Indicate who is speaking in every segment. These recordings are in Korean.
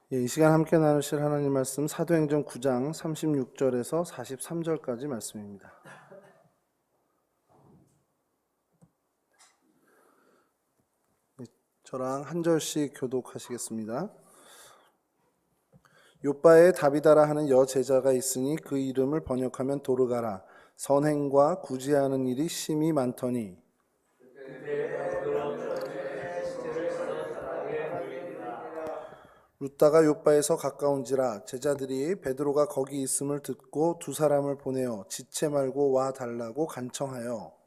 Speaker 1: 이 시간 함께 나누실 하나님 말씀 사도행전 9장 36절에서 43절까지 말씀입니다. 저랑 한 절씩 교독하시겠습니다. 요빠에 다비다라 하는 여제자가 있으니 그 이름을 번역하면 도르가라. 선행과 구제하는 일이 심히 많더니 룻다가 요빠에서 가까운지라 제자들이 베드로가 거기 있음을 듣고 두 사람을 보내어 지체 말고 와 달라고 간청하여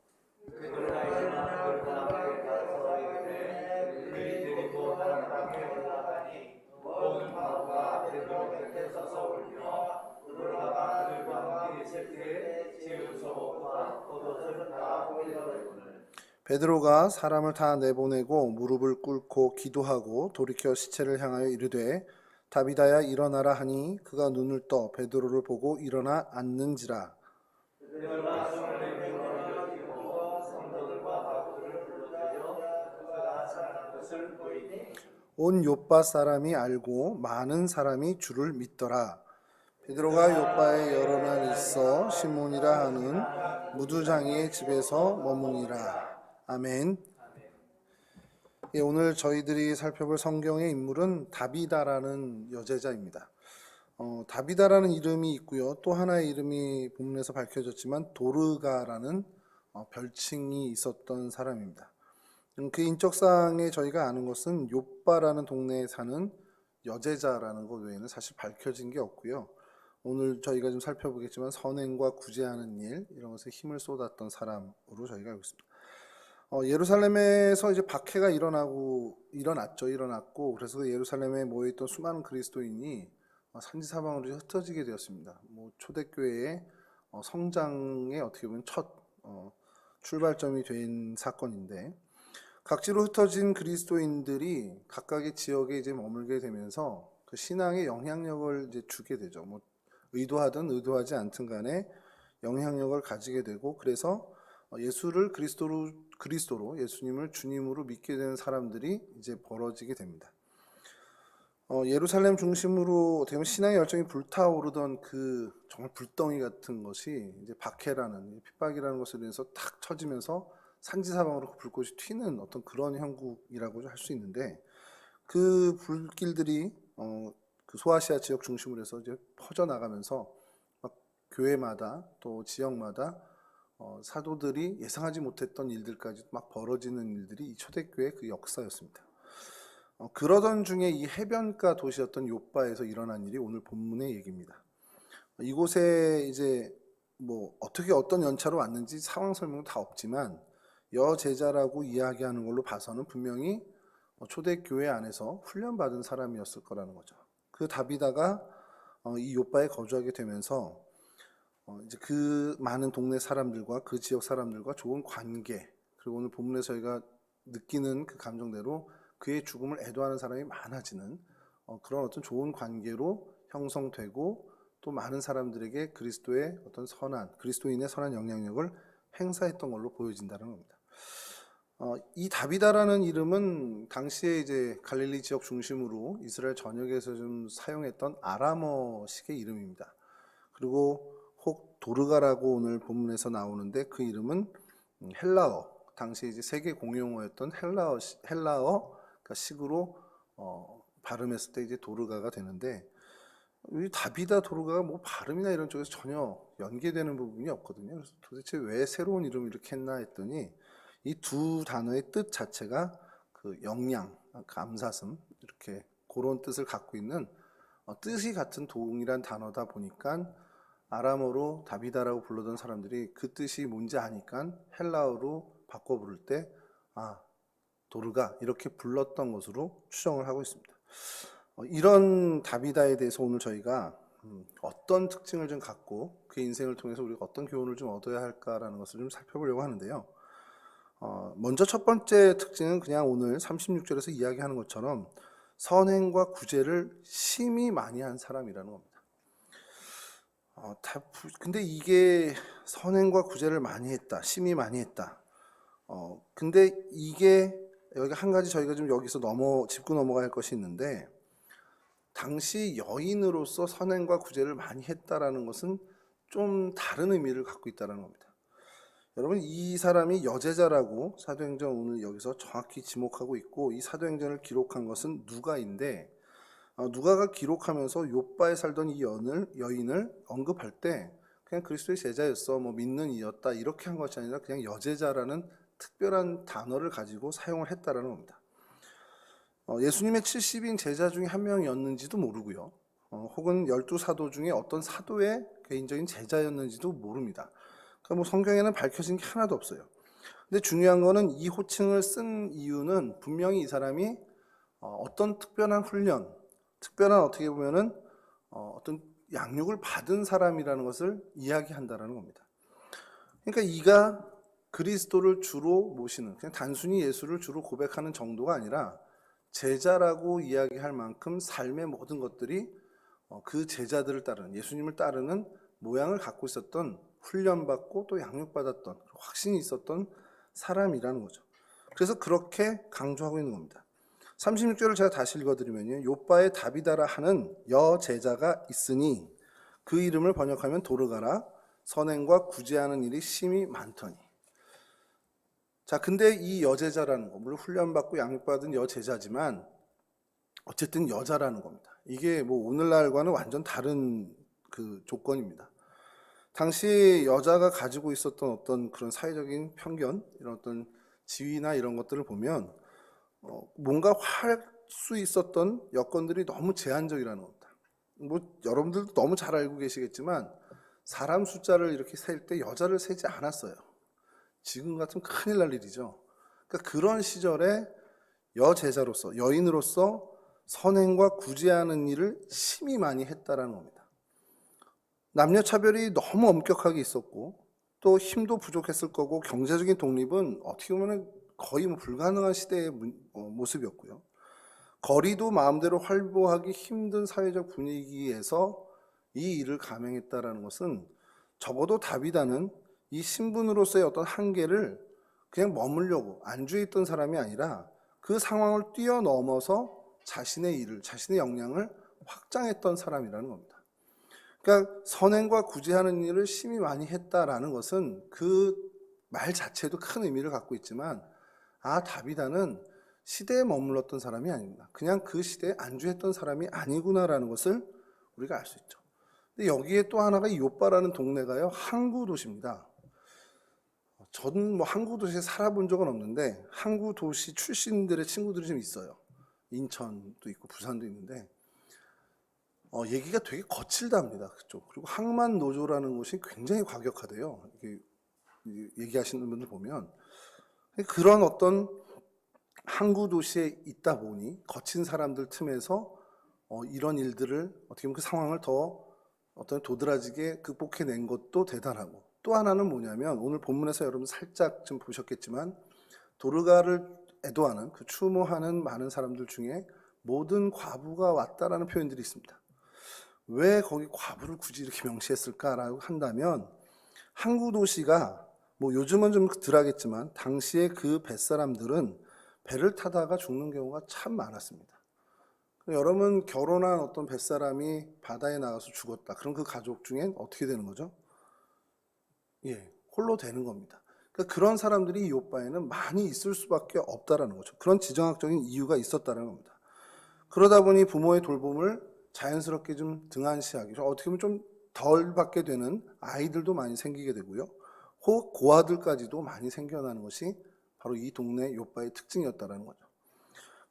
Speaker 1: 베드로가 사람을 다 내보내고 무릎을 꿇고 기도하고 돌이켜 시체를 향하여 이르되 다비다야 일어나라 하니 그가 눈을 떠 베드로를 보고 일어나 앉는지라. 온 요빠 사람이 알고 많은 사람이 주를 믿더라. 베드로가 요빠에 여러 날 있어 시몬이라 하는 무두장이의 집에서 머무니라. 아멘. 오늘 저희들이 살펴볼 성경의 인물은 다비다라는 여제자입니다. 다비다라는 이름이 있고요. 또 하나의 이름이 본문에서 밝혀졌지만 도르가라는 별칭이 있었던 사람입니다. 그 인적상에 저희가 아는 것은 요빠라는 동네에 사는 여제자라는 것 외에는 사실 밝혀진 게 없고요. 오늘 저희가 좀 살펴보겠지만 선행과 구제하는 일 이런 것에 힘을 쏟았던 사람으로 저희가 알고 있습니다. 예루살렘에서 이제 박해가 일어났고 그래서 예루살렘에 모여있던 수많은 그리스도인이 산지사방으로 흩어지게 되었습니다. 초대교회의 성장의 어떻게 보면 첫 출발점이 된 사건인데 각지로 흩어진 그리스도인들이 각각의 지역에 이제 머물게 되면서 그 신앙에 영향력을 이제 주게 되죠. 의도하든 의도하지 않든 간에 영향력을 가지게 되고 그래서 예수를 그리스도로 예수님을 주님으로 믿게 되는 사람들이 이제 벌어지게 됩니다. 예루살렘 중심으로 어떻게 보면 신앙의 열정이 불타오르던 그 정말 불덩이 같은 것이 이제 박해라는 핍박이라는 것으로 인해서 탁 쳐지면서 산지사방으로 불꽃이 튀는 어떤 그런 형국이라고 할 수 있는데 그 불길들이 그 소아시아 지역 중심으로 해서 이제 퍼져 나가면서 막 교회마다 또 지역마다 사도들이 예상하지 못했던 일들까지 막 벌어지는 일들이 이 초대교회의 그 역사였습니다. 그러던 중에 이 해변가 도시였던 요빠에서 일어난 일이 오늘 본문의 얘기입니다. 이곳에 이제 어떻게 어떤 연차로 왔는지 상황 설명은 다 없지만 여제자라고 이야기하는 걸로 봐서는 분명히 초대교회 안에서 훈련받은 사람이었을 거라는 거죠. 그 다비다가 이 요빠에 거주하게 되면서 이제 그 많은 동네 사람들과 그 지역 사람들과 좋은 관계, 그리고 오늘 본문에서 저희가 느끼는 그 감정대로 그의 죽음을 애도하는 사람이 많아지는 그런 어떤 좋은 관계로 형성되고 또 많은 사람들에게 그리스도의 어떤 그리스도인의 선한 영향력을 행사했던 걸로 보여진다는 겁니다. 이 다비다라는 이름은 당시에 이제 갈릴리 지역 중심으로 이스라엘 전역에서 좀 사용했던 아람어식의 이름입니다. 그리고 혹 도르가라고 오늘 본문에서 나오는데 그 이름은 헬라어, 당시 이제 세계 공용어였던 헬라어 그러니까 식으로 발음했을 때 이제 도르가가 되는데 이 다비다 도르가가 발음이나 이런 쪽에서 전혀 연계되는 부분이 없거든요. 그래서 도대체 왜 새로운 이름을 이렇게 했나 했더니 이 두 단어의 뜻 자체가 그 영양, 감사슴 이렇게 그런 뜻을 갖고 있는 뜻이 같은 동일한 단어다 보니까 아람어로 다비다라고 불러던 사람들이 그 뜻이 뭔지 아니까 헬라어로 바꿔 부를 때 도르가 이렇게 불렀던 것으로 추정을 하고 있습니다. 이런 다비다에 대해서 오늘 저희가 어떤 특징을 좀 갖고 그의 인생을 통해서 우리가 어떤 교훈을 좀 얻어야 할까라는 것을 좀 살펴보려고 하는데요. 먼저 첫 번째 특징은 그냥 오늘 36절에서 이야기하는 것처럼 선행과 구제를 심히 많이 한 사람이라는 겁니다. 근데 이게 선행과 구제를 많이 했다, 심히 많이 했다. 근데 이게 여기 한 가지 저희가 좀 여기서 짚고 넘어갈 것이 있는데 당시 여인으로서 선행과 구제를 많이 했다라는 것은 좀 다른 의미를 갖고 있다는 겁니다. 여러분, 이 사람이 여제자라고 사도행전 오늘 여기서 정확히 지목하고 있고, 이 사도행전을 기록한 것은 누가인데, 누가가 기록하면서 욥바에 살던 이 여인을 언급할 때 그냥 그리스도의 제자였어, 뭐 믿는 이였다, 이렇게 한 것이 아니라 그냥 여제자라는 특별한 단어를 가지고 사용을 했다라는 겁니다. 예수님의 70인 제자 중에 한 명이었는지도 모르고요. 혹은 12사도 중에 어떤 사도의 개인적인 제자였는지도 모릅니다. 그러니까 뭐 성경에는 밝혀진 게 하나도 없어요. 근데 중요한 거는 이 호칭을 쓴 이유는 분명히 이 사람이 어떤 특별한 훈련, 특별한 어떻게 보면은 어떤 양육을 받은 사람이라는 것을 이야기한다라는 겁니다. 그러니까 이가 그리스도를 주로 모시는, 그냥 단순히 예수를 주로 고백하는 정도가 아니라 제자라고 이야기할 만큼 삶의 모든 것들이 그 제자들을 따르는, 예수님을 따르는 모양을 갖고 있었던, 훈련받고 또 양육받았던, 확신이 있었던 사람이라는 거죠. 그래서 그렇게 강조하고 있는 겁니다. 36절을 제가 다시 읽어드리면요, 욥바에 다비다라 하는 여제자가 있으니 그 이름을 번역하면 도르가라, 선행과 구제하는 일이 심히 많더니. 자, 근데 이 여제자라는 거, 물론 훈련받고 양육받은 여제자지만 어쨌든 여자라는 겁니다. 이게 뭐 오늘날과는 완전 다른 그 조건입니다. 당시 여자가 가지고 있었던 어떤 그런 사회적인 편견, 이런 어떤 지위나 이런 것들을 보면 뭔가 할 수 있었던 여건들이 너무 제한적이라는 겁니다. 뭐 여러분들도 너무 잘 알고 계시겠지만 사람 숫자를 이렇게 셀 때 여자를 세지 않았어요. 지금 같으면 큰일 날 일이죠. 그러니까 그런 시절에 여제자로서, 여인으로서 선행과 구제하는 일을 심히 많이 했다라는 겁니다. 남녀 차별이 너무 엄격하게 있었고 또 힘도 부족했을 거고 경제적인 독립은 어떻게 보면 거의 뭐 불가능한 시대의 모습이었고요. 거리도 마음대로 활보하기 힘든 사회적 분위기에서 이 일을 감행했다라는 것은 적어도 다비다는 이 신분으로서의 어떤 한계를 그냥 머물려고 안주해 있던 사람이 아니라 그 상황을 뛰어넘어서 자신의 일을, 자신의 역량을 확장했던 사람이라는 겁니다. 그러니까 선행과 구제하는 일을 심히 많이 했다라는 것은 그 말 자체도 큰 의미를 갖고 있지만, 다비다는 시대에 머물렀던 사람이 아닙니다. 그냥 그 시대에 안주했던 사람이 아니구나라는 것을 우리가 알 수 있죠. 근데 여기에 또 하나가 이 욥바라는 동네가요, 항구 도시입니다. 저는 뭐 항구 도시에 살아본 적은 없는데 항구 도시 출신들의 친구들이 좀 있어요. 인천도 있고 부산도 있는데 얘기가 되게 거칠답니다. 그쪽. 그리고 항만 노조라는 곳이 굉장히 과격하대요. 이게 얘기하시는 분들 보면 그런 어떤 항구 도시에 있다 보니 거친 사람들 틈에서 이런 일들을 어떻게 보면 그 상황을 더 어떤 도드라지게 극복해낸 것도 대단하고, 또 하나는 뭐냐면 오늘 본문에서 여러분 살짝 좀 보셨겠지만 도르가를 애도하는, 그 추모하는 많은 사람들 중에 모든 과부가 왔다라는 표현들이 있습니다. 왜 거기 과부를 굳이 이렇게 명시했을까라고 한다면, 항구 도시가 뭐 요즘은 좀 덜하겠지만 당시에 그 뱃사람들은 배를 타다가 죽는 경우가 참 많았습니다. 여러분 결혼한 어떤 뱃사람이 바다에 나가서 죽었다. 그럼 그 가족 중엔 어떻게 되는 거죠? 홀로 되는 겁니다. 그러니까 그런 사람들이 이 욥바에는 많이 있을 수밖에 없다라는 거죠. 그런 지정학적인 이유가 있었다는 겁니다. 그러다 보니 부모의 돌봄을 자연스럽게 좀 등한시하게, 어떻게 보면 좀 덜 받게 되는 아이들도 많이 생기게 되고요. 혹 고아들까지도 많이 생겨나는 것이 바로 이 동네 욥바의 특징이었다는 거죠.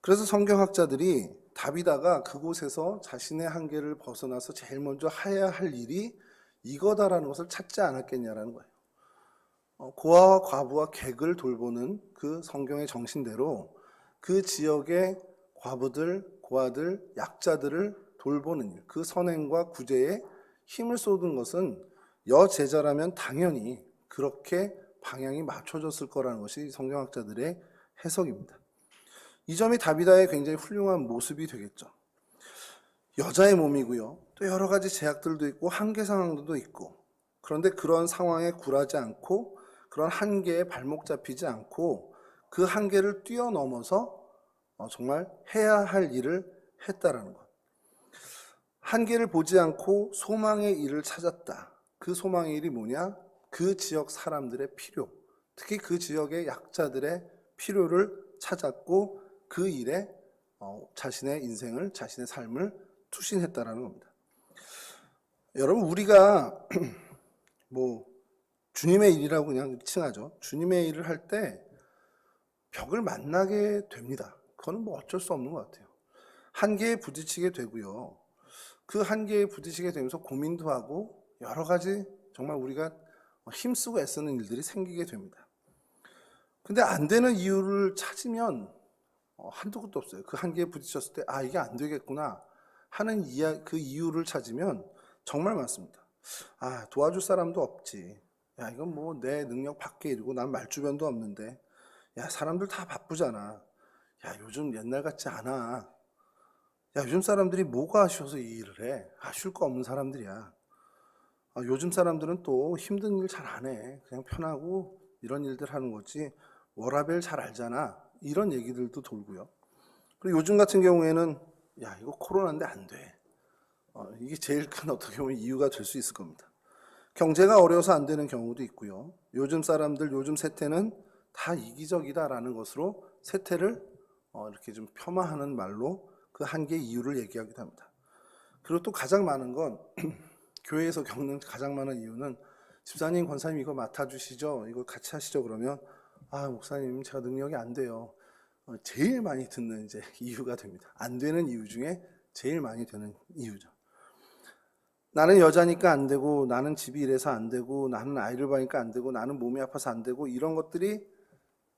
Speaker 1: 그래서 성경학자들이 다비다가 그곳에서 자신의 한계를 벗어나서 제일 먼저 해야 할 일이 이거다라는 것을 찾지 않았겠냐라는 거예요. 고아와 과부와 객을 돌보는 그 성경의 정신대로 그 지역의 과부들, 고아들, 약자들을 돌보는 일, 그 선행과 구제에 힘을 쏟은 것은 여제자라면 당연히 그렇게 방향이 맞춰졌을 거라는 것이 성경학자들의 해석입니다. 이 점이 다비다의 굉장히 훌륭한 모습이 되겠죠. 여자의 몸이고요. 또 여러 가지 제약들도 있고 한계 상황들도 있고, 그런데 그런 상황에 굴하지 않고 그런 한계에 발목 잡히지 않고 그 한계를 뛰어넘어서 정말 해야 할 일을 했다라는 것. 한계를 보지 않고 소망의 일을 찾았다. 그 소망의 일이 뭐냐? 그 지역 사람들의 필요, 특히 그 지역의 약자들의 필요를 찾았고 그 일에 자신의 인생을, 자신의 삶을 투신했다라는 겁니다. 여러분, 우리가 뭐 주님의 일이라고 그냥 칭하죠. 주님의 일을 할 때 벽을 만나게 됩니다. 그거는 뭐 어쩔 수 없는 것 같아요. 한계에 부딪히게 되고요. 그 한계에 부딪히게 되면서 고민도 하고 여러 가지 정말 우리가 힘쓰고 애쓰는 일들이 생기게 됩니다. 근데 안 되는 이유를 찾으면 한도 끝도 없어요. 그 한계에 부딪혔을 때 이게 안 되겠구나 하는 그 이유를 찾으면 정말 많습니다. 도와줄 사람도 없지. 이건 뭐 내 능력 밖의 일이고 난 말주변도 없는데. 사람들 다 바쁘잖아. 요즘 옛날 같지 않아. 요즘 사람들이 뭐가 아쉬워서 이 일을 해? 아쉬울 거 없는 사람들이야. 요즘 사람들은 또 힘든 일 잘 안 해. 그냥 편하고 이런 일들 하는 거지. 워라밸 잘 알잖아. 이런 얘기들도 돌고요. 그리고 요즘 같은 경우에는 이거 코로나인데 안 돼. 이게 제일 큰 어떻게 보면 이유가 될 수 있을 겁니다. 경제가 어려워서 안 되는 경우도 있고요. 요즘 사람들, 요즘 세태는 다 이기적이다라는 것으로 세태를 이렇게 좀 폄하하는 말로 그 한계의 이유를 얘기하기도 합니다. 그리고 또 가장 많은 건 교회에서 겪는 가장 많은 이유는 집사님, 권사님 이거 맡아주시죠? 이거 같이 하시죠? 그러면 목사님 제가 능력이 안 돼요. 제일 많이 듣는 이제 이유가 됩니다. 안 되는 이유 중에 제일 많이 되는 이유죠. 나는 여자니까 안 되고, 나는 집이 이래서 안 되고, 나는 아이를 봐니까 안 되고, 나는 몸이 아파서 안 되고, 이런 것들이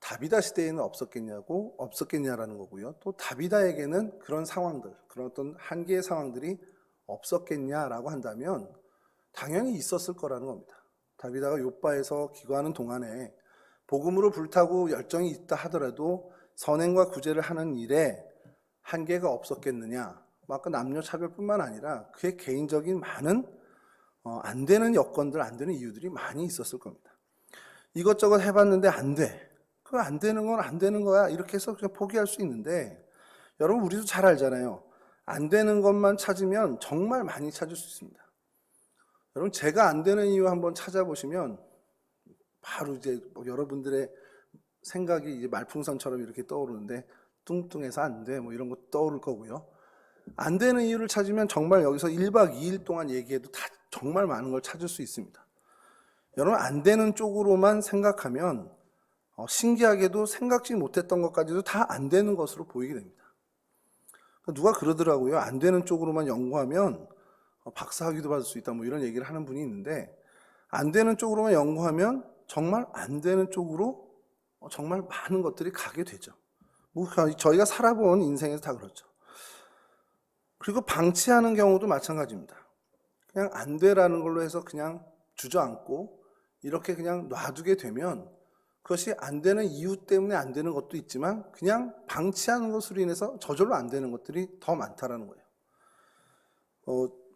Speaker 1: 다비다 시대에는 없었겠냐라는 거고요. 또 다비다에게는 그런 상황들, 그런 어떤 한계의 상황들이 없었겠냐라고 한다면 당연히 있었을 거라는 겁니다. 다비다가 욥바에서 기거하는 동안에 복음으로 불타고 열정이 있다 하더라도 선행과 구제를 하는 일에 한계가 없었겠느냐. 아까 남녀 차별뿐만 아니라 그의 개인적인 많은 안 되는 여건들, 안 되는 이유들이 많이 있었을 겁니다. 이것저것 해봤는데 안 돼. 그 안 되는 건 안 되는 거야. 이렇게 해서 그냥 포기할 수 있는데, 여러분 우리도 잘 알잖아요. 안 되는 것만 찾으면 정말 많이 찾을 수 있습니다. 여러분 제가 안 되는 이유 한번 찾아보시면 바로 이제 여러분들의 생각이 이제 말풍선처럼 이렇게 떠오르는데, 뚱뚱해서 안 돼, 뭐 이런 거 떠오를 거고요. 안 되는 이유를 찾으면 정말 여기서 1박 2일 동안 얘기해도 다 정말 많은 걸 찾을 수 있습니다. 여러분 안 되는 쪽으로만 생각하면 신기하게도 생각지 못했던 것까지도 다 안 되는 것으로 보이게 됩니다. 누가 그러더라고요. 안 되는 쪽으로만 연구하면 박사학위도 받을 수 있다, 뭐 이런 얘기를 하는 분이 있는데, 안 되는 쪽으로만 연구하면 정말 안 되는 쪽으로 정말 많은 것들이 가게 되죠. 뭐 저희가 살아본 인생에서 다 그렇죠. 그리고 방치하는 경우도 마찬가지입니다. 그냥 안 되라는 걸로 해서 그냥 주저앉고 이렇게 그냥 놔두게 되면 그것이 안 되는 이유 때문에 안 되는 것도 있지만 그냥 방치하는 것으로 인해서 저절로 안 되는 것들이 더 많다라는 거예요.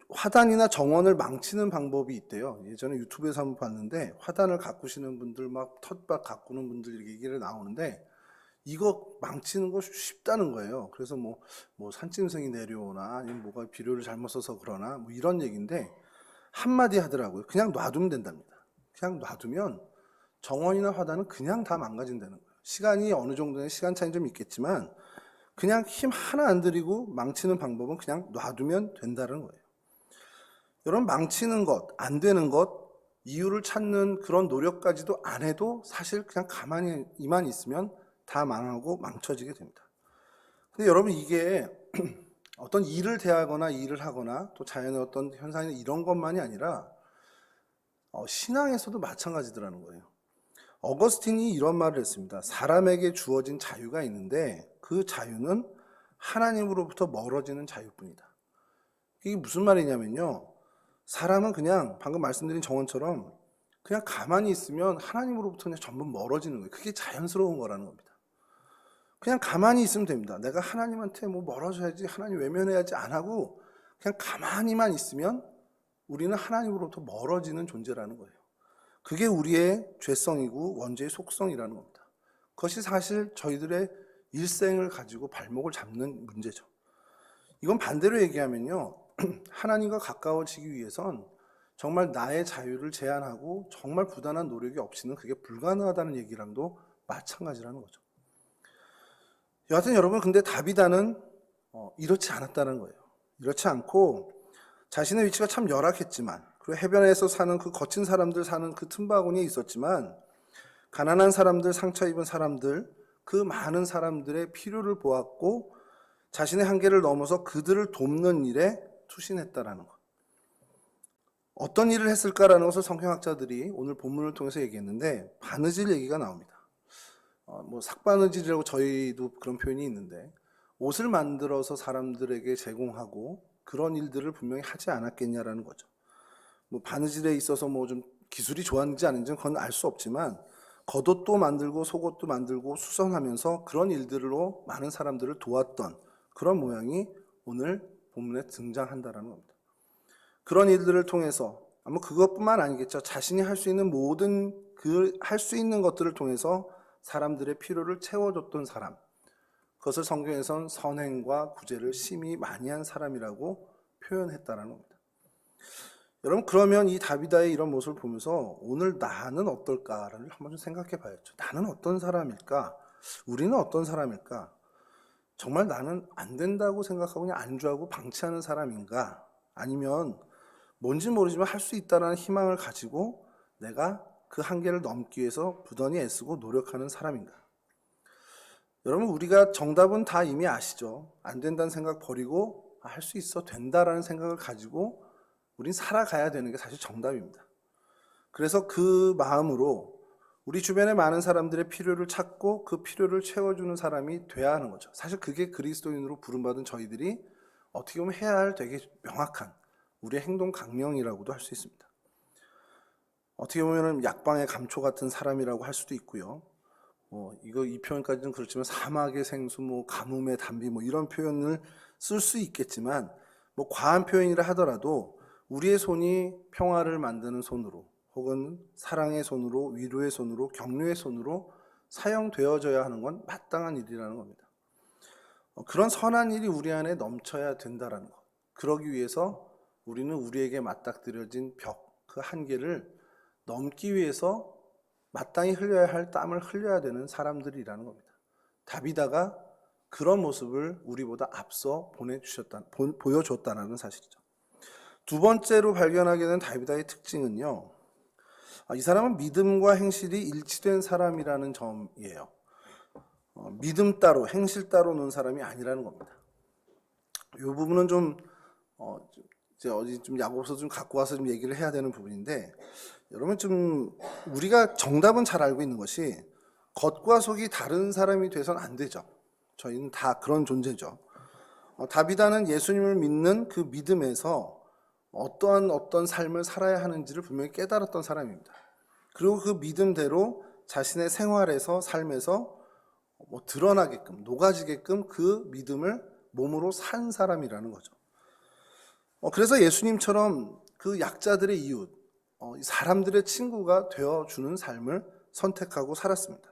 Speaker 1: 화단이나 정원을 망치는 방법이 있대요. 예전에 유튜브에서 한번 봤는데, 화단을 가꾸시는 분들, 막 텃밭 가꾸는 분들 얘기를 나오는데, 이거 망치는 거 쉽다는 거예요. 그래서 뭐 산짐승이 내려오나 아니면 뭐가 비료를 잘못 써서 그러나 뭐 이런 얘기인데, 한마디 하더라고요. 그냥 놔두면 된답니다. 그냥 놔두면 정원이나 화단은 그냥 다 망가진다는 거예요. 시간이 어느 정도의 시간 차이는 좀 있겠지만 그냥 힘 하나 안 들이고 망치는 방법은 그냥 놔두면 된다는 거예요. 여러분 망치는 것, 안 되는 것, 이유를 찾는 그런 노력까지도 안 해도 사실 그냥 가만히 이만 있으면 다 망하고 망쳐지게 됩니다. 근데 여러분 이게 어떤 일을 대하거나 일을 하거나 또 자연의 어떤 현상이나 이런 것만이 아니라 신앙에서도 마찬가지더라는 거예요. 어거스틴이 이런 말을 했습니다. 사람에게 주어진 자유가 있는데 그 자유는 하나님으로부터 멀어지는 자유뿐이다. 이게 무슨 말이냐면요. 사람은 그냥 방금 말씀드린 정원처럼 그냥 가만히 있으면 하나님으로부터 그냥 전부 멀어지는 거예요. 그게 자연스러운 거라는 겁니다. 그냥 가만히 있으면 됩니다. 내가 하나님한테 뭐 멀어져야지, 하나님 외면해야지 안 하고 그냥 가만히만 있으면 우리는 하나님으로부터 멀어지는 존재라는 거예요. 그게 우리의 죄성이고 원죄의 속성이라는 겁니다. 그것이 사실 저희들의 일생을 가지고 발목을 잡는 문제죠. 이건 반대로 얘기하면요. 하나님과 가까워지기 위해선 정말 나의 자유를 제한하고 정말 부단한 노력이 없이는 그게 불가능하다는 얘기랑도 마찬가지라는 거죠. 여하튼 여러분, 근데 다비다는 이렇지 않았다는 거예요. 이렇지 않고 자신의 위치가 참 열악했지만, 그리고 해변에서 사는 그 거친 사람들 사는 그 틈바구니에 있었지만, 가난한 사람들, 상처 입은 사람들, 그 많은 사람들의 필요를 보았고 자신의 한계를 넘어서 그들을 돕는 일에 투신했다라는 것. 어떤 일을 했을까라는 것을 성경학자들이 오늘 본문을 통해서 얘기했는데, 바느질 얘기가 나옵니다. 삭바느질이라고 저희도 그런 표현이 있는데, 옷을 만들어서 사람들에게 제공하고 그런 일들을 분명히 하지 않았겠냐라는 거죠. 바느질에 있어서 좀 기술이 좋았는지 아닌지는 그건 알 수 없지만, 겉옷도 만들고 속옷도 만들고 수선하면서 그런 일들로 많은 사람들을 도왔던 그런 모양이 오늘 본문에 등장한다라는 겁니다. 그런 일들을 통해서 아마 그것뿐만 아니겠죠. 자신이 할 수 있는 모든 할 수 있는 것들을 통해서 사람들의 필요를 채워줬던 사람, 그것을 성경에선 선행과 구제를 심히 많이 한 사람이라고 표현했다라는 겁니다. 여러분, 그러면 이 다비다의 이런 모습을 보면서 오늘 나는 어떨까를 한번 좀 생각해 봐야죠. 나는 어떤 사람일까? 우리는 어떤 사람일까? 정말 나는 안 된다고 생각하고 그냥 안주하고 방치하는 사람인가? 아니면 뭔지 모르지만 할 수 있다는 희망을 가지고 내가 그 한계를 넘기 위해서 부단히 애쓰고 노력하는 사람인가? 여러분, 우리가 정답은 다 이미 아시죠? 안 된다는 생각 버리고 할 수 있어, 된다라는 생각을 가지고 우린 살아가야 되는 게 사실 정답입니다. 그래서 그 마음으로 우리 주변의 많은 사람들의 필요를 찾고 그 필요를 채워주는 사람이 돼야 하는 거죠. 사실 그게 그리스도인으로 부름받은 저희들이 어떻게 보면 해야 할 되게 명확한 우리의 행동 강령이라고도 할 수 있습니다. 어떻게 보면 약방의 감초 같은 사람이라고 할 수도 있고요. 이 표현까지는 그렇지만 사막의 생수, 가뭄의 단비 이런 표현을 쓸 수 있겠지만 과한 표현이라 하더라도 우리의 손이 평화를 만드는 손으로 혹은 사랑의 손으로, 위로의 손으로, 격려의 손으로 사용되어져야 하는 건 마땅한 일이라는 겁니다. 그런 선한 일이 우리 안에 넘쳐야 된다는 것. 그러기 위해서 우리는 우리에게 맞닥뜨려진 벽, 그 한계를 넘기 위해서 마땅히 흘려야 할 땀을 흘려야 되는 사람들이라는 겁니다. 다비다가 그런 모습을 우리보다 앞서 보여줬다는 사실이죠. 두 번째로 발견하게 된 다비다의 특징은요, 이 사람은 믿음과 행실이 일치된 사람이라는 점이에요. 믿음 따로 행실 따로 노는 사람이 아니라는 겁니다. 이 부분은 이제 어디 야고보서 갖고 와서 얘기를 해야 되는 부분인데, 여러분 우리가 정답은 잘 알고 있는 것이 겉과 속이 다른 사람이 돼서는 안 되죠. 저희는 다 그런 존재죠. 다비다는 예수님을 믿는 그 믿음에서 어떤 삶을 살아야 하는지를 분명히 깨달았던 사람입니다. 그리고 그 믿음대로 자신의 생활에서 삶에서 드러나게끔 녹아지게끔 그 믿음을 몸으로 산 사람이라는 거죠. 그래서 예수님처럼 그 약자들의 이웃, 사람들의 친구가 되어주는 삶을 선택하고 살았습니다.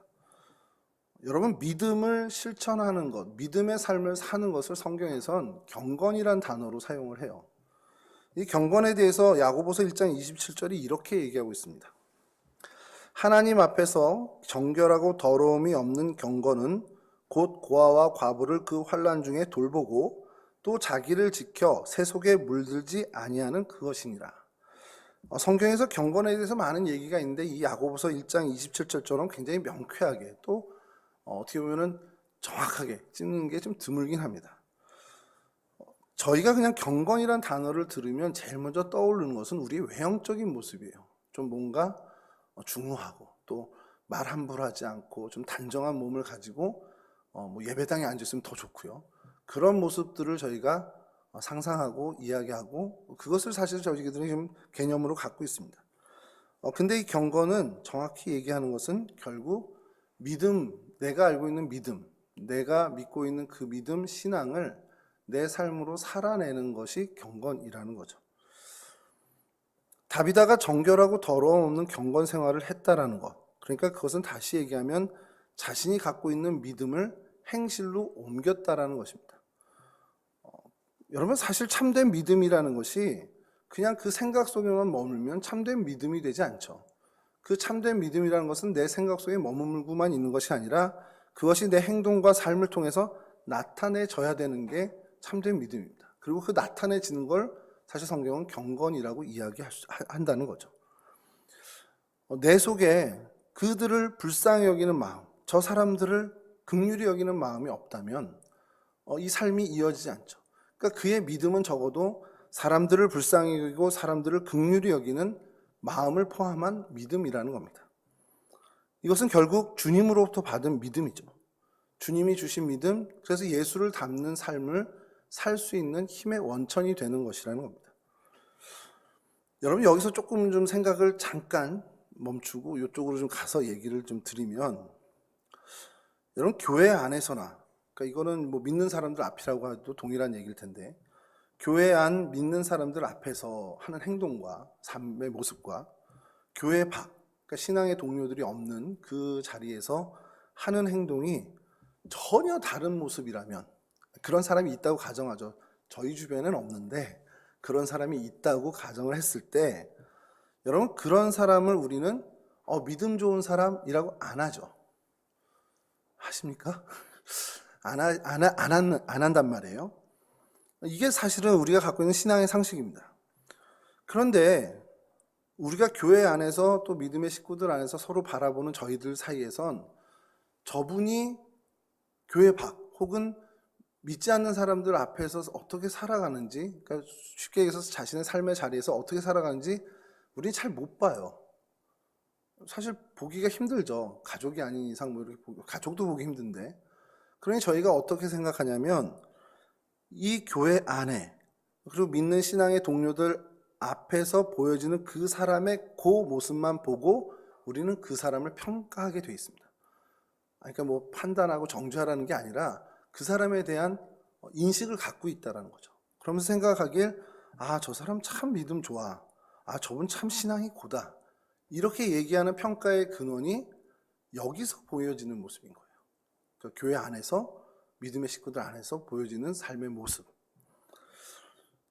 Speaker 1: 여러분, 믿음을 실천하는 것, 믿음의 삶을 사는 것을 성경에선 경건이란 단어로 사용을 해요. 이 경건에 대해서 야고보서 1장 27절이 이렇게 얘기하고 있습니다. 하나님 앞에서 정결하고 더러움이 없는 경건은 곧 고아와 과부를 그 환난 중에 돌보고 또 자기를 지켜 새 속에 물들지 아니하는 그것이니라. 성경에서 경건에 대해서 많은 얘기가 있는데 이 야고보서 1장 27절처럼 굉장히 명쾌하게 또 어떻게 보면 정확하게 찝는 게 좀 드물긴 합니다. 저희가 그냥 경건이란 단어를 들으면 제일 먼저 떠오르는 것은 우리의 외형적인 모습이에요. 좀 뭔가 중후하고 또 말 함부로 하지 않고 좀 단정한 몸을 가지고 예배당에 앉아있으면 더 좋고요. 그런 모습들을 저희가 상상하고 이야기하고 그것을 사실 저희들이 좀 개념으로 갖고 있습니다. 근데 이 경건은 정확히 얘기하는 것은 결국 믿음, 내가 알고 있는 믿음, 내가 믿고 있는 그 믿음, 신앙을 내 삶으로 살아내는 것이 경건이라는 거죠. 다비다가 정결하고 더러움 없는 경건 생활을 했다라는 것. 그러니까 그것은 다시 얘기하면 자신이 갖고 있는 믿음을 행실로 옮겼다라는 것입니다. 여러분, 사실 참된 믿음이라는 것이 그냥 그 생각 속에만 머물면 참된 믿음이 되지 않죠. 그 참된 믿음이라는 것은 내 생각 속에 머물고만 있는 것이 아니라 그것이 내 행동과 삶을 통해서 나타내져야 되는 게 참된 믿음입니다. 그리고 그 나타내지는 걸 사실 성경은 경건이라고 이야기한다는 거죠. 내 속에 그들을 불쌍히 여기는 마음, 저 사람들을 긍휼히 여기는 마음이 없다면 이 삶이 이어지지 않죠. 그러니까 그의 믿음은 적어도 사람들을 불쌍히 여기고 사람들을 긍휼히 여기는 마음을 포함한 믿음이라는 겁니다. 이것은 결국 주님으로부터 받은 믿음이죠. 주님이 주신 믿음, 그래서 예수를 닮는 삶을 살 수 있는 힘의 원천이 되는 것이라는 겁니다. 여러분, 여기서 조금 좀 생각을 잠깐 멈추고 이쪽으로 좀 가서 얘기를 좀 드리면, 여러분, 교회 안에서나, 그러니까 이거는 뭐 믿는 사람들 앞이라고 해도 동일한 얘기일 텐데, 교회 안 믿는 사람들 앞에서 하는 행동과 삶의 모습과 교회 밖, 그러니까 신앙의 동료들이 없는 그 자리에서 하는 행동이 전혀 다른 모습이라면, 그런 사람이 있다고 가정하죠. 저희 주변에는 없는데 그런 사람이 있다고 가정을 했을 때, 여러분, 그런 사람을 우리는 믿음 좋은 사람이라고 안 하죠. 하십니까? 안 한단 말이에요. 이게 사실은 우리가 갖고 있는 신앙의 상식입니다. 그런데 우리가 교회 안에서 또 믿음의 식구들 안에서 서로 바라보는 저희들 사이에선 저분이 교회 밖 혹은 믿지 않는 사람들 앞에서 어떻게 살아가는지, 그러니까 쉽게 얘기해서 자신의 삶의 자리에서 어떻게 살아가는지 우리는 잘 못 봐요. 사실 보기가 힘들죠. 가족이 아닌 이상 뭐 이렇게 가족도 보기 힘든데. 그러니 저희가 어떻게 생각하냐면, 이 교회 안에 그리고 믿는 신앙의 동료들 앞에서 보여지는 그 사람의 그 모습만 보고 우리는 그 사람을 평가하게 돼 있습니다. 그러니까 뭐 판단하고 정죄하라는 게 아니라 그 사람에 대한 인식을 갖고 있다는 거죠. 그러면서 생각하길, 저 사람 참 믿음 좋아, 저분 참 신앙이 고다, 이렇게 얘기하는 평가의 근원이 여기서 보여지는 모습인 거예요. 그러니까 교회 안에서, 믿음의 식구들 안에서 보여지는 삶의 모습.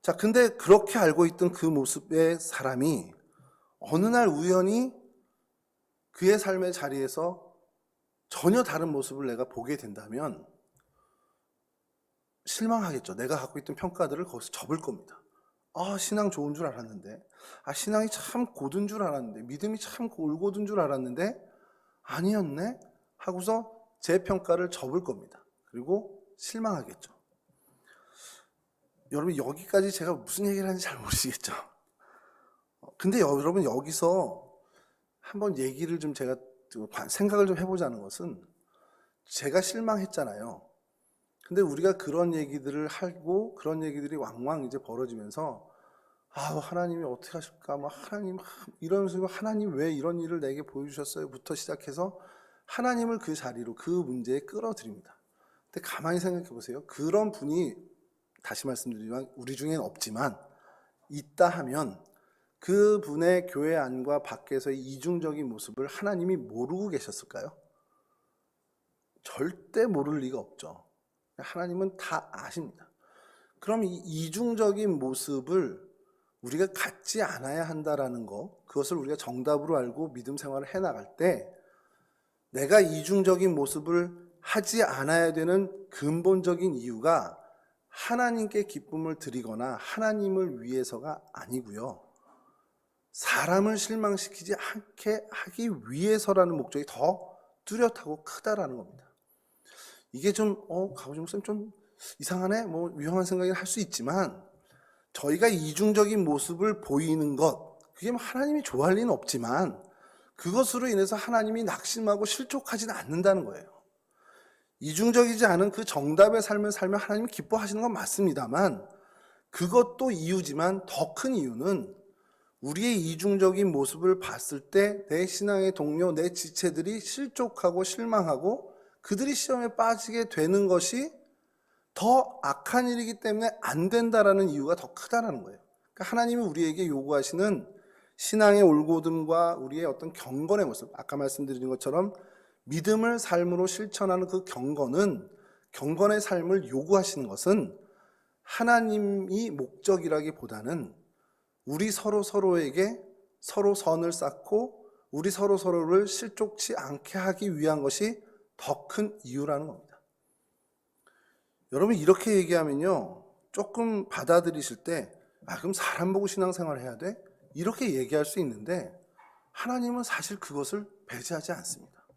Speaker 1: 자, 근데 그렇게 알고 있던 그 모습의 사람이 어느 날 우연히 그의 삶의 자리에서 전혀 다른 모습을 내가 보게 된다면 실망하겠죠. 내가 갖고 있던 평가들을 거기서 접을 겁니다. 신앙 좋은 줄 알았는데, 신앙이 참 고든 줄 알았는데, 믿음이 참 올곧은 줄 알았는데 아니었네 하고서 제 평가를 접을 겁니다. 그리고 실망하겠죠. 여러분, 여기까지 제가 무슨 얘기를 하는지 잘 모르시겠죠. 근데 여러분, 여기서 한번 얘기를 좀 제가 생각을 좀 해보자는 것은, 제가 실망했잖아요. 근데 우리가 그런 얘기들을 하고 그런 얘기들이 왕왕 이제 벌어지면서 하나님이 어떻게 하실까, 하나님 이러면서 하나님 왜 이런 일을 내게 보여주셨어요?부터 시작해서 하나님을 그 자리로, 그 문제에 끌어들입니다. 근데 가만히 생각해 보세요. 그런 분이, 다시 말씀드리지만 우리 중에는 없지만 있다 하면 그 분의 교회 안과 밖에서의 이중적인 모습을 하나님이 모르고 계셨을까요? 절대 모를 리가 없죠. 하나님은 다 아십니다. 그럼 이 이중적인 모습을 우리가 갖지 않아야 한다라는 거, 그것을 우리가 정답으로 알고 믿음 생활을 해나갈 때, 내가 이중적인 모습을 하지 않아야 되는 근본적인 이유가 하나님께 기쁨을 드리거나 하나님을 위해서가 아니고요, 사람을 실망시키지 않게 하기 위해서라는 목적이 더 뚜렷하고 크다라는 겁니다. 이게 좀 가보지 목사님 좀 이상하네, 뭐 위험한 생각을 할 수 있지만, 저희가 이중적인 모습을 보이는 것, 그게 하나님이 좋아할 리는 없지만 그것으로 인해서 하나님이 낙심하고 실족하지는 않는다는 거예요. 이중적이지 않은 그 정답의 삶을 살면 하나님이 기뻐하시는 건 맞습니다만, 그것도 이유지만 더 큰 이유는 우리의 이중적인 모습을 봤을 때 내 신앙의 동료, 내 지체들이 실족하고 실망하고 그들이 시험에 빠지게 되는 것이 더 악한 일이기 때문에 안 된다라는 이유가 더 크다는 거예요. 그러니까 하나님이 우리에게 요구하시는 신앙의 올곧음과 우리의 어떤 경건의 모습, 아까 말씀드린 것처럼 믿음을 삶으로 실천하는 그 경건의 삶을 요구하시는 것은 하나님이 목적이라기보다는 우리 서로에게 서로 선을 쌓고 우리 서로를 실족치 않게 하기 위한 것이 더 큰 이유라는 겁니다. 여러분, 이렇게 얘기하면요, 조금 받아들이실 때 그럼 사람 보고 신앙생활 해야 돼? 이렇게 얘기할 수 있는데, 하나님은 사실 그것을 배제하지 않습니다.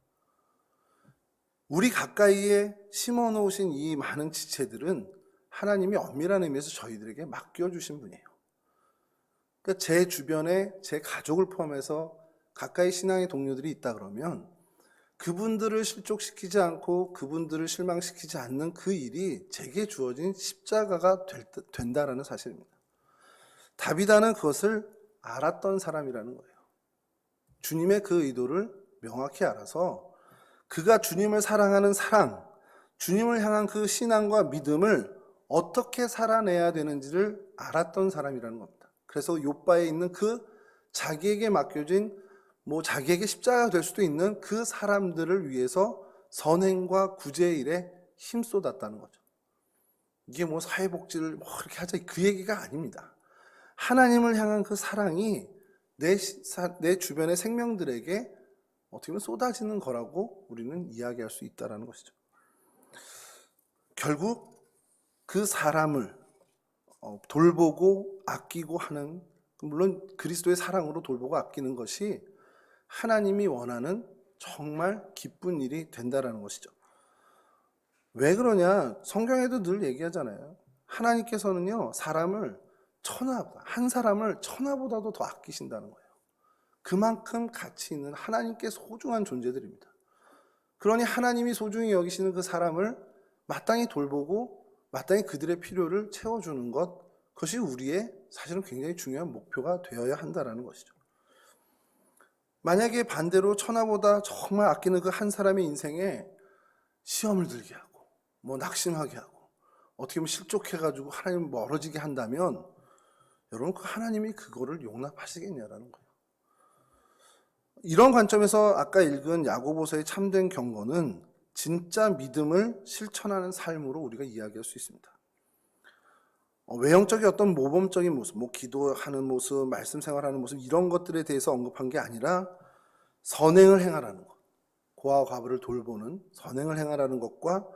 Speaker 1: 우리 가까이에 심어 놓으신 이 많은 지체들은 하나님이 엄밀한 의미에서 저희들에게 맡겨주신 분이에요. 그러니까 제 주변에 제 가족을 포함해서 가까이 신앙의 동료들이 있다 그러면 그분들을 실족시키지 않고 그분들을 실망시키지 않는 그 일이 제게 주어진 십자가가 된다라는 사실입니다. 다비다는 그것을 알았던 사람이라는 거예요. 주님의 그 의도를 명확히 알아서 그가 주님을 사랑하는 사랑, 주님을 향한 그 신앙과 믿음을 어떻게 살아내야 되는지를 알았던 사람이라는 겁니다. 그래서 욥바에 있는 그 자기에게 맡겨진 자기에게 십자가가 될 수도 있는 그 사람들을 위해서 선행과 구제의 일에 힘쏟았다는 거죠. 이게 사회복지를 이렇게 하자 그 얘기가 아닙니다. 하나님을 향한 그 사랑이 내 주변의 생명들에게 어떻게 보면 쏟아지는 거라고 우리는 이야기할 수 있다는 것이죠. 결국 그 사람을 돌보고 아끼고 하는, 물론 그리스도의 사랑으로 돌보고 아끼는 것이 하나님이 원하는 정말 기쁜 일이 된다라는 것이죠. 왜 그러냐? 성경에도 늘 얘기하잖아요. 하나님께서는요, 한 사람을 천하보다도 더 아끼신다는 거예요. 그만큼 가치 있는 하나님께 소중한 존재들입니다. 그러니 하나님이 소중히 여기시는 그 사람을 마땅히 돌보고 마땅히 그들의 필요를 채워주는 것, 그것이 우리의 사실은 굉장히 중요한 목표가 되어야 한다는 것이죠. 만약에 반대로 천하보다 정말 아끼는 그 한 사람의 인생에 시험을 들게 하고 낙심하게 하고 어떻게 보면 실족해가지고 하나님 멀어지게 한다면 여러분, 그 하나님이 그거를 용납하시겠냐라는 거예요. 이런 관점에서 아까 읽은 야고보서의 참된 경건은 진짜 믿음을 실천하는 삶으로 우리가 이야기할 수 있습니다. 외형적인 어떤 모범적인 모습, 기도하는 모습, 말씀 생활하는 모습, 이런 것들에 대해서 언급한 게 아니라 선행을 행하라는 것, 고아와 과부를 돌보는 선행을 행하라는 것과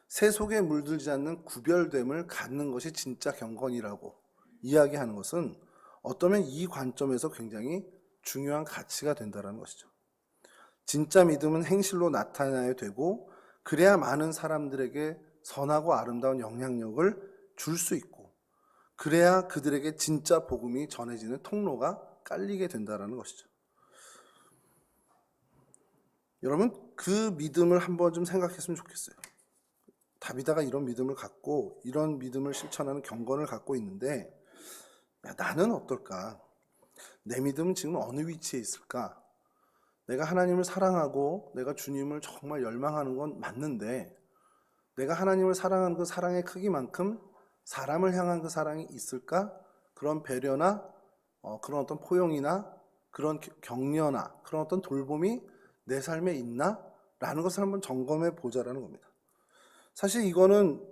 Speaker 1: 세속에 물들지 않는 구별됨을 갖는 것이 진짜 경건이라고 이야기하는 것은 어쩌면 이 관점에서 굉장히 중요한 가치가 된다는 것이죠. 진짜 믿음은 행실로 나타나야 되고 그래야 많은 사람들에게 선하고 아름다운 영향력을 줄 수 있고 그래야 그들에게 진짜 복음이 전해지는 통로가 깔리게 된다는 것이죠. 여러분, 그 믿음을 한번 좀 생각했으면 좋겠어요. 다비다가 이런 믿음을 갖고 이런 믿음을 실천하는 경건을 갖고 있는데, 나는 어떨까? 내 믿음은 지금 어느 위치에 있을까? 내가 하나님을 사랑하고 내가 주님을 정말 열망하는 건 맞는데, 내가 하나님을 사랑하는 그 사랑의 크기만큼 사람을 향한 그 사랑이 있을까? 그런 배려나 그런 어떤 포용이나 그런 격려나 그런 어떤 돌봄이 내 삶에 있나? 라는 것을 한번 점검해 보자라는 겁니다. 사실 이거는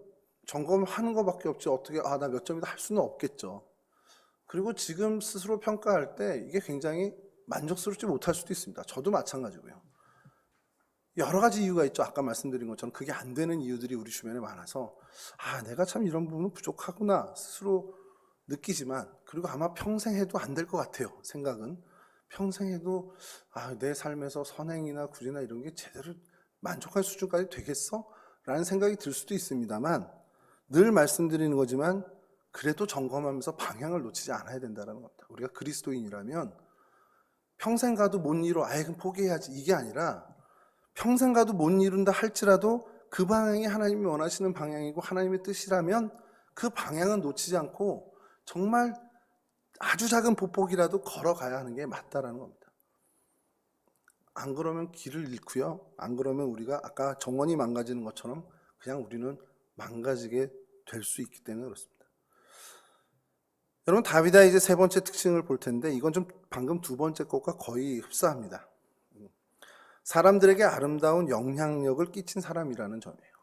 Speaker 1: 점검하는 것밖에 없지 어떻게 나 몇 점이다 할 수는 없겠죠. 그리고 지금 스스로 평가할 때 이게 굉장히 만족스럽지 못할 수도 있습니다. 저도 마찬가지고요. 여러 가지 이유가 있죠. 아까 말씀드린 것처럼 그게 안 되는 이유들이 우리 주변에 많아서 내가 참 이런 부분은 부족하구나 스스로 느끼지만, 그리고 아마 평생 해도 안 될 것 같아요. 생각은 평생 해도 내 삶에서 선행이나 구제나 이런 게 제대로 만족할 수준까지 되겠어? 라는 생각이 들 수도 있습니다만, 늘 말씀드리는 거지만 그래도 점검하면서 방향을 놓치지 않아야 된다는 겁니다. 우리가 그리스도인이라면 평생 가도 못 이뤄 그럼 포기해야지 이게 아니라, 평생 가도 못 이룬다 할지라도 그 방향이 하나님이 원하시는 방향이고 하나님의 뜻이라면 그 방향은 놓치지 않고 정말 아주 작은 보폭이라도 걸어가야 하는 게 맞다라는 겁니다. 안 그러면 길을 잃고요. 안 그러면 우리가 아까 정원이 망가지는 것처럼 그냥 우리는 망가지게 될 수 있기 때문에 그렇습니다. 여러분, 다비다의 이제 세 번째 특징을 볼 텐데, 이건 좀 방금 두 번째 것과 거의 흡사합니다. 사람들에게 아름다운 영향력을 끼친 사람이라는 점이에요.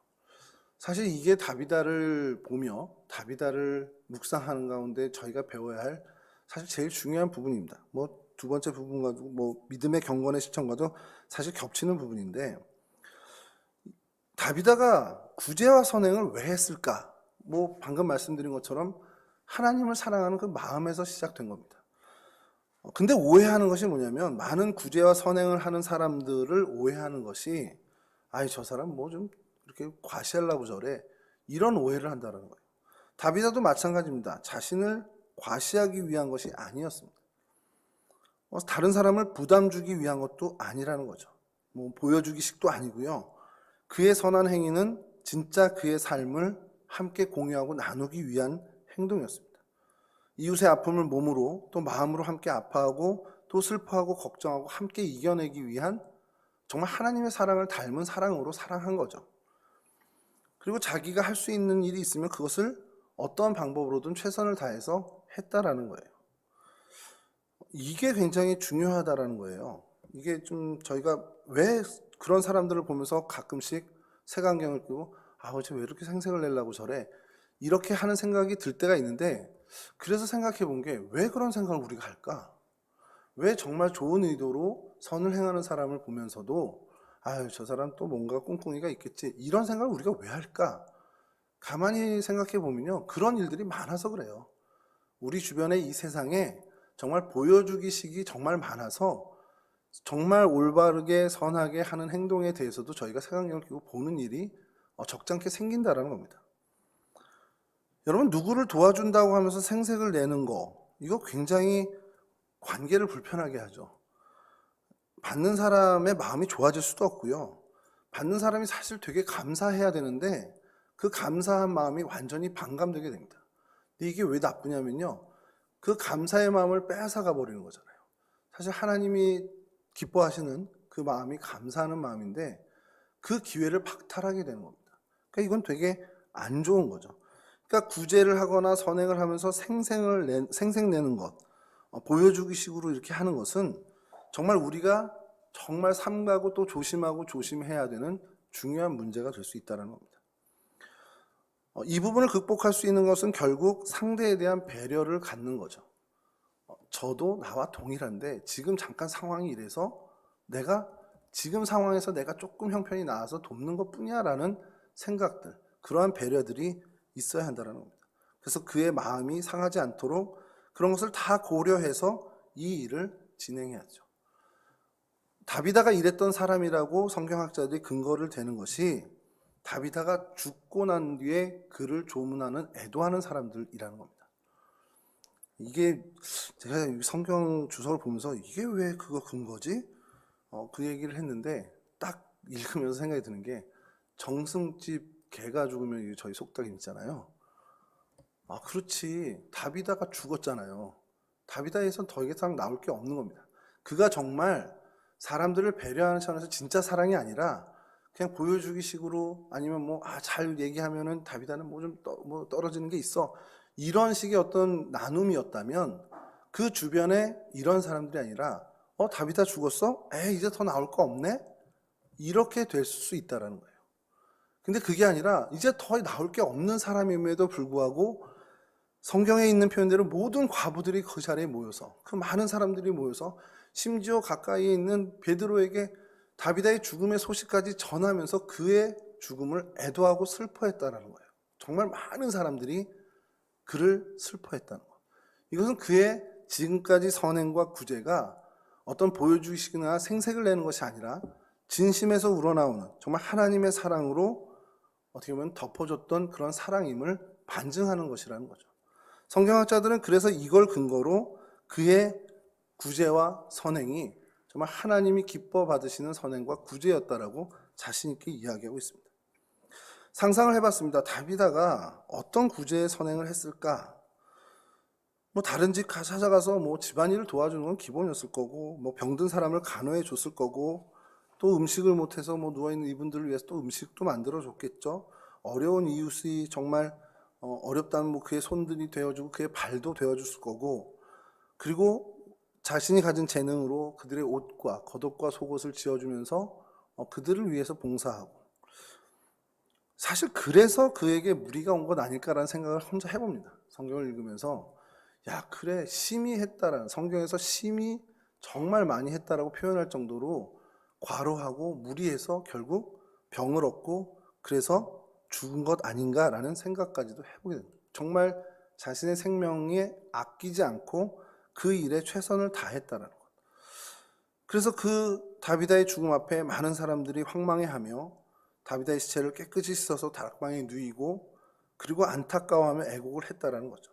Speaker 1: 사실 이게 다비다를 보며 다비다를 묵상하는 가운데 저희가 배워야 할 사실 제일 중요한 부분입니다. 뭐 두 번째 부분과도 뭐 믿음의 경건의 실천과도 사실 겹치는 부분인데, 다비다가 구제와 선행을 왜 했을까? 뭐 방금 말씀드린 것처럼 하나님을 사랑하는 그 마음에서 시작된 겁니다. 근데 오해하는 것이 뭐냐면, 많은 구제와 선행을 하는 사람들을 오해하는 것이, 아이 저 사람 뭐 좀 이렇게 과시하려고 저래, 이런 오해를 한다는 거예요. 다비다도 마찬가지입니다. 자신을 과시하기 위한 것이 아니었습니다. 다른 사람을 부담 주기 위한 것도 아니라는 거죠. 뭐 보여주기식도 아니고요. 그의 선한 행위는 진짜 그의 삶을 함께 공유하고 나누기 위한 행동이었습니다. 이웃의 아픔을 몸으로 또 마음으로 함께 아파하고 또 슬퍼하고 걱정하고 함께 이겨내기 위한 정말 하나님의 사랑을 닮은 사랑으로 사랑한 거죠. 그리고 자기가 할 수 있는 일이 있으면 그것을 어떠한 방법으로든 최선을 다해서 했다라는 거예요. 이게 굉장히 중요하다라는 거예요. 이게 좀 저희가 왜 그런 사람들을 보면서 가끔씩 색안경을 끼고 어쟤 왜 이렇게 생색을 내려고 저래, 이렇게 하는 생각이 들 때가 있는데, 그래서 생각해 본 게 왜 그런 생각을 우리가 할까? 왜 정말 좋은 의도로 선을 행하는 사람을 보면서도 저 사람 또 뭔가 꿍꿍이가 있겠지, 이런 생각을 우리가 왜 할까? 가만히 생각해 보면요, 그런 일들이 많아서 그래요. 우리 주변의 이 세상에 정말 보여주기식이 정말 많아서 정말 올바르게 선하게 하는 행동에 대해서도 저희가 색안경을 끼고 보는 일이 적잖게 생긴다는 겁니다. 여러분, 누구를 도와준다고 하면서 생색을 내는 거, 이거 굉장히 관계를 불편하게 하죠. 받는 사람의 마음이 좋아질 수도 없고요. 받는 사람이 사실 되게 감사해야 되는데 그 감사한 마음이 완전히 반감되게 됩니다. 근데 이게 왜 나쁘냐면요, 그 감사의 마음을 빼앗아가 버리는 거잖아요. 사실 하나님이 기뻐하시는 그 마음이 감사하는 마음인데 그 기회를 박탈하게 되는 겁니다. 그러니까 이건 되게 안 좋은 거죠. 그러니까 구제를 하거나 선행을 하면서 생색내는 것, 보여주기 식으로 이렇게 하는 것은 정말 우리가 정말 삼가고 또 조심하고 조심해야 되는 중요한 문제가 될 수 있다는 겁니다. 이 부분을 극복할 수 있는 것은 결국 상대에 대한 배려를 갖는 거죠. 저도 나와 동일한데 지금 잠깐 상황이 이래서 내가 지금 상황에서 내가 조금 형편이 나아서 돕는 것뿐이야 라는 생각들, 그러한 배려들이 있어야 한다는 겁니다. 그래서 그의 마음이 상하지 않도록 그런 것을 다 고려해서 이 일을 진행해야죠. 다비다가 이랬던 사람이라고 성경학자들이 근거를 대는 것이 다비다가 죽고 난 뒤에 그를 조문하는 애도하는 사람들이라는 겁니다. 이게 제가 성경 주석을 보면서 이게 왜 그거 근거지? 그 얘기를 했는데 딱 읽으면서 생각이 드는 게, 정승집 개가 죽으면 저희 속담 있잖아요. 그렇지, 다비다가 죽었잖아요. 다비다에선 더 이상 나올 게 없는 겁니다. 그가 정말 사람들을 배려하는 차원에서 진짜 사랑이 아니라 그냥 보여주기 식으로, 아니면 잘 얘기하면은 다비다는 좀 떨어지는 게 있어, 이런 식의 어떤 나눔이었다면 그 주변에 이런 사람들이 아니라 다비다 죽었어? 이제 더 나올 거 없네? 이렇게 될 수 있다라는 거예요. 근데 그게 아니라 이제 더 나올 게 없는 사람임에도 불구하고 성경에 있는 표현대로 모든 과부들이 그 자리에 모여서, 그 많은 사람들이 모여서 심지어 가까이에 있는 베드로에게 다비다의 죽음의 소식까지 전하면서 그의 죽음을 애도하고 슬퍼했다는 거예요. 정말 많은 사람들이 그를 슬퍼했다는 것. 이것은 그의 지금까지 선행과 구제가 어떤 보여주기식이나 생색을 내는 것이 아니라 진심에서 우러나오는 정말 하나님의 사랑으로 어떻게 보면 덮어줬던 그런 사랑임을 반증하는 것이라는 거죠. 성경학자들은 그래서 이걸 근거로 그의 구제와 선행이 정말 하나님이 기뻐 받으시는 선행과 구제였다라고 자신 있게 이야기하고 있습니다. 상상을 해봤습니다. 다비다가 어떤 구제의 선행을 했을까? 다른 집 찾아가서 집안일을 도와주는 건 기본이었을 거고, 병든 사람을 간호해 줬을 거고, 또 음식을 못해서 누워있는 이분들을 위해서 또 음식도 만들어 줬겠죠. 어려운 이웃이 정말 어렵다면 그의 손들이 되어주고 그의 발도 되어줬을 거고, 그리고 자신이 가진 재능으로 그들의 옷과 겉옷과 속옷을 지어주면서 그들을 위해서 봉사하고, 사실 그래서 그에게 무리가 온 건 아닐까라는 생각을 혼자 해봅니다. 성경을 읽으면서 야 그래 심히 했다라는, 성경에서 심히 정말 많이 했다라고 표현할 정도로 과로하고 무리해서 결국 병을 얻고 그래서 죽은 것 아닌가라는 생각까지도 해보게 됩니다. 정말 자신의 생명에 아끼지 않고 그 일에 최선을 다했다라는 것. 그래서 그 다비다의 죽음 앞에 많은 사람들이 황망해하며 다비다의 시체를 깨끗이 씻어서 다락방에 누이고 그리고 안타까워하며 애곡을 했다라는 거죠.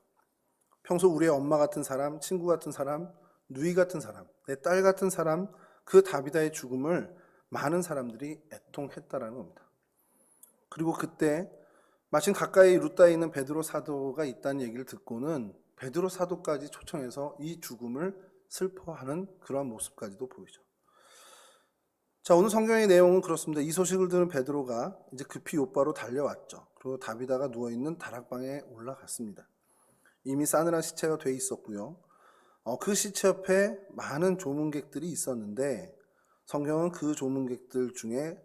Speaker 1: 평소 우리의 엄마 같은 사람, 친구 같은 사람, 누이 같은 사람, 내 딸 같은 사람, 그 다비다의 죽음을 많은 사람들이 애통했다라는 겁니다. 그리고 그때 마침 가까이 루따에 있는 베드로 사도가 있다는 얘기를 듣고는 베드로 사도까지 초청해서 이 죽음을 슬퍼하는 그러한 모습까지도 보이죠. 자, 오늘 성경의 내용은 그렇습니다. 이 소식을 들은 베드로가 이제 급히 요바로 달려왔죠. 그리고 다비다가 누워있는 다락방에 올라갔습니다. 이미 싸늘한 시체가 돼 있었고요. 그 시체 옆에 많은 조문객들이 있었는데 성경은 그 조문객들 중에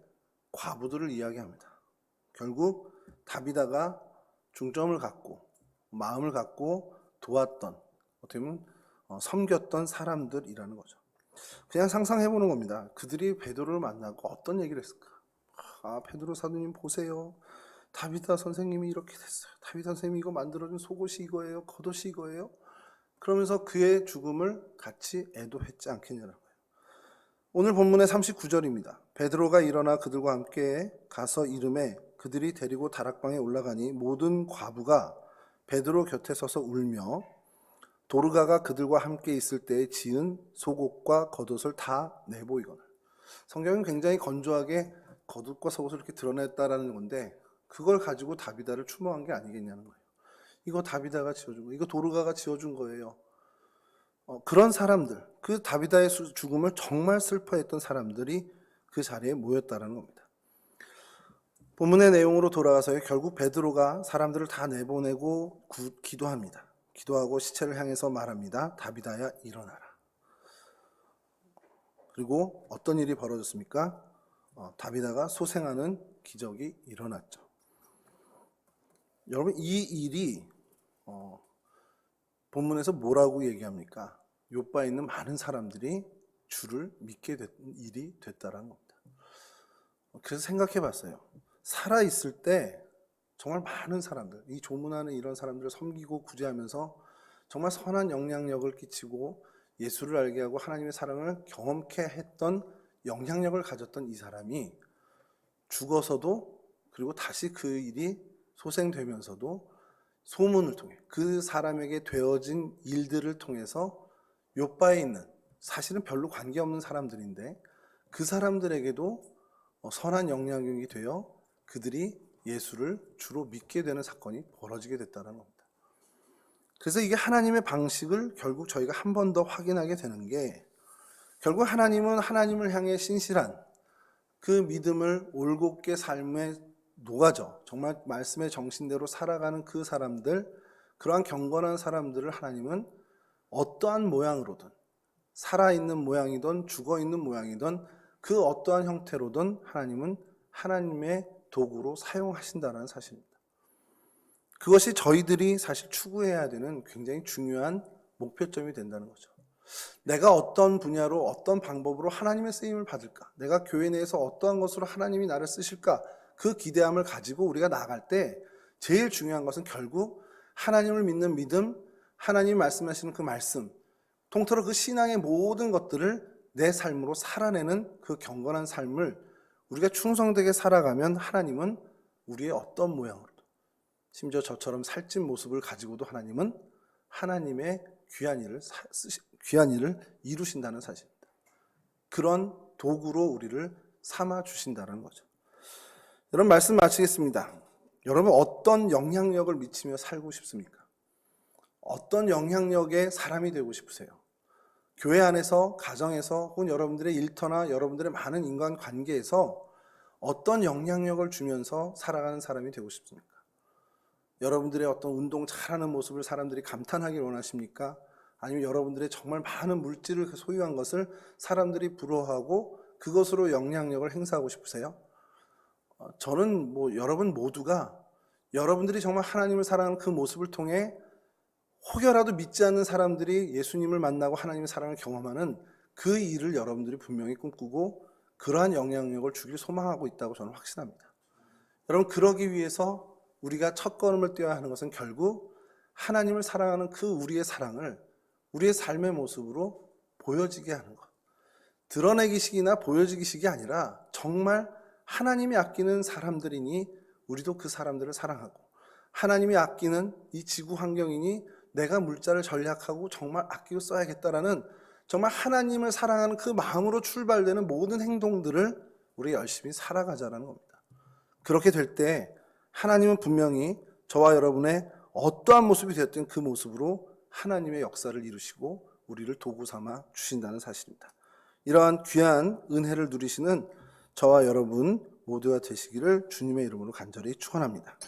Speaker 1: 과부들을 이야기합니다. 결국 다비다가 중점을 갖고 마음을 갖고 도왔던, 어떻게 보면 섬겼던 사람들이라는 거죠. 그냥 상상해보는 겁니다. 그들이 베드로를 만나고 어떤 얘기를 했을까? 아, 베드로 사도님 보세요. 다비다 선생님이 이렇게 됐어요. 다비다 선생님이 이거 만들어준 속옷이 이거예요. 겉옷이 이거예요. 그러면서 그의 죽음을 같이 애도했지 않겠냐는 거예요. 오늘 본문의 39절입니다. 베드로가 일어나 그들과 함께 가서 이르매 그들이 데리고 다락방에 올라가니 모든 과부가 베드로 곁에 서서 울며 도르가가 그들과 함께 있을 때에 지은 속옷과 겉옷을 다 내보이거늘. 성경은 굉장히 건조하게 겉옷과 속옷을 이렇게 드러냈다라는 건데 그걸 가지고 다비다를 추모한 게 아니겠냐는 거예요. 이거 다비다가 지어준 거예요. 이거 도르가가 지어준 거예요. 그런 사람들, 그 다비다의 죽음을 정말 슬퍼했던 사람들이 그 자리에 모였다는 겁니다. 본문의 내용으로 돌아가서 결국 베드로가 사람들을 다 내보내고 기도합니다. 기도하고 시체를 향해서 말합니다. 다비다야 일어나라. 그리고 어떤 일이 벌어졌습니까? 다비다가 소생하는 기적이 일어났죠. 여러분 이 일이 본문에서 뭐라고 얘기합니까? 욥바에 있는 많은 사람들이 주를 믿게 된 일이 됐다는 겁니다. 그래서 생각해 봤어요. 살아있을 때 정말 많은 사람들, 이 조문하는 이런 사람들을 섬기고 구제하면서 정말 선한 영향력을 끼치고 예수를 알게 하고 하나님의 사랑을 경험케 했던 영향력을 가졌던 이 사람이 죽어서도 그리고 다시 그 일이 소생되면서도 소문을 통해 그 사람에게 되어진 일들을 통해서 욥바에 있는 사실은 별로 관계없는 사람들인데 그 사람들에게도 선한 영향력이 되어 그들이 예수를 주로 믿게 되는 사건이 벌어지게 됐다는 겁니다. 그래서 이게 하나님의 방식을 결국 저희가 한 번 더 확인하게 되는 게 결국 하나님은 하나님을 향해 신실한 그 믿음을 올곧게 삶에 녹아져 정말 말씀의 정신대로 살아가는 그 사람들, 그러한 경건한 사람들을 하나님은 어떠한 모양으로든 살아있는 모양이든 죽어있는 모양이든 그 어떠한 형태로든 하나님은 하나님의 도구로 사용하신다는 사실입니다. 그것이 저희들이 사실 추구해야 되는 굉장히 중요한 목표점이 된다는 거죠. 내가 어떤 분야로 어떤 방법으로 하나님의 쓰임을 받을까? 내가 교회 내에서 어떠한 것으로 하나님이 나를 쓰실까? 그 기대함을 가지고 우리가 나아갈 때 제일 중요한 것은 결국 하나님을 믿는 믿음, 하나님이 말씀하시는 그 말씀, 통틀어 그 신앙의 모든 것들을 내 삶으로 살아내는 그 경건한 삶을 우리가 충성되게 살아가면 하나님은 우리의 어떤 모양으로도 심지어 저처럼 살찐 모습을 가지고도 하나님은 하나님의 귀한 일을 이루신다는 사실입니다. 그런 도구로 우리를 삼아 주신다는 거죠. 여러분 말씀 마치겠습니다. 여러분 어떤 영향력을 미치며 살고 싶습니까? 어떤 영향력의 사람이 되고 싶으세요? 교회 안에서, 가정에서 혹은 여러분들의 일터나 여러분들의 많은 인간관계에서 어떤 영향력을 주면서 살아가는 사람이 되고 싶습니까? 여러분들의 어떤 운동 잘하는 모습을 사람들이 감탄하길 원하십니까? 아니면 여러분들의 정말 많은 물질을 소유한 것을 사람들이 부러워하고 그것으로 영향력을 행사하고 싶으세요? 저는 여러분 모두가 여러분들이 정말 하나님을 사랑하는 그 모습을 통해 혹여라도 믿지 않는 사람들이 예수님을 만나고 하나님의 사랑을 경험하는 그 일을 여러분들이 분명히 꿈꾸고 그러한 영향력을 주길 소망하고 있다고 저는 확신합니다. 여러분, 그러기 위해서 우리가 첫 걸음을 떼어야 하는 것은 결국 하나님을 사랑하는 그 우리의 사랑을 우리의 삶의 모습으로 보여지게 하는 것. 드러내기식이나 보여지기식이 아니라 정말 하나님이 아끼는 사람들이니 우리도 그 사람들을 사랑하고, 하나님이 아끼는 이 지구 환경이니 내가 물자를 전략하고 정말 아끼고 써야겠다라는 정말 하나님을 사랑하는 그 마음으로 출발되는 모든 행동들을 우리 열심히 살아가자라는 겁니다. 그렇게 될 때 하나님은 분명히 저와 여러분의 어떠한 모습이 되었든 그 모습으로 하나님의 역사를 이루시고 우리를 도구 삼아 주신다는 사실입니다. 이러한 귀한 은혜를 누리시는 저와 여러분 모두가 되시기를 주님의 이름으로 간절히 축원합니다.